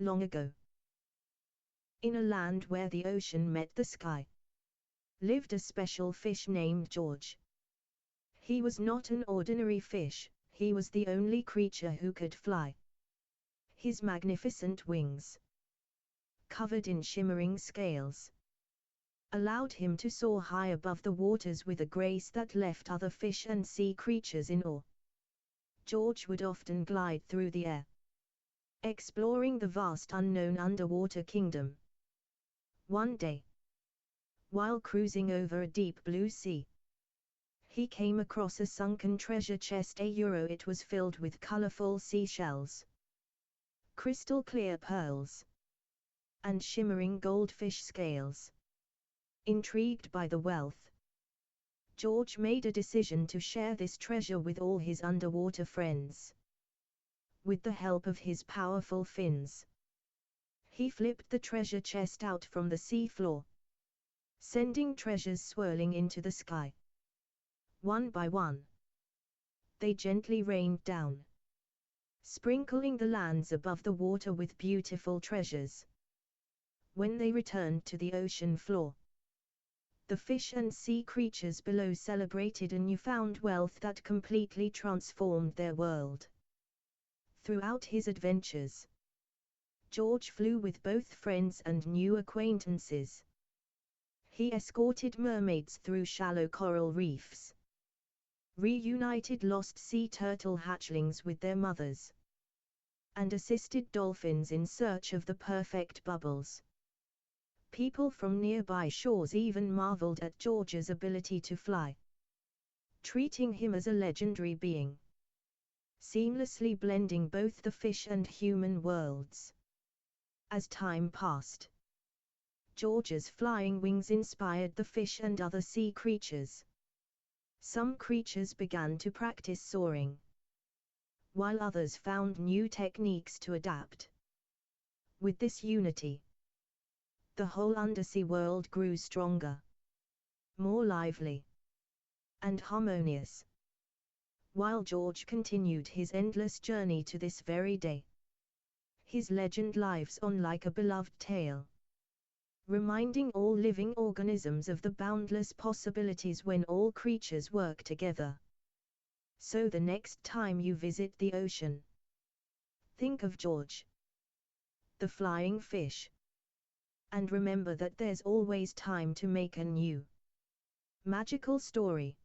Long ago, in a land where the ocean met the sky, lived a special fish named George. He was not an ordinary fish, he was the only creature who could fly. His magnificent wings, covered in shimmering scales, allowed him to soar high above the waters with a grace that left other fish and sea creatures in awe. George would often glide through the air, exploring the vast unknown underwater kingdom. One day, while cruising over a deep blue sea, he came across a sunken treasure chest. It was filled with colorful seashells, crystal clear pearls, and shimmering goldfish scales. Intrigued by the wealth, George made a decision to share this treasure with all his underwater friends. With the help of his powerful fins, he flipped the treasure chest out from the sea floor, sending treasures swirling into the sky. One by one, they gently rained down, sprinkling the lands above the water with beautiful treasures. When they returned to the ocean floor, the fish and sea creatures below celebrated a newfound wealth that completely transformed their world. Throughout his adventures, George flew with both friends and new acquaintances. He escorted mermaids through shallow coral reefs, reunited lost sea turtle hatchlings with their mothers, and assisted dolphins in search of the perfect bubbles. People from nearby shores even marveled at George's ability to fly, treating him as a legendary being, seamlessly blending both the fish and human worlds. As time passed, George's flying wings inspired the fish and other sea creatures. Some creatures began to practice soaring, while others found new techniques to adapt. With this unity, the whole undersea world grew stronger, more lively, and harmonious. While George continued his endless journey to this very day, his legend lives on like a beloved tale, reminding all living organisms of the boundless possibilities when all creatures work together. So the next time you visit the ocean, think of George, the flying fish, and remember that there's always time to make a new magical story.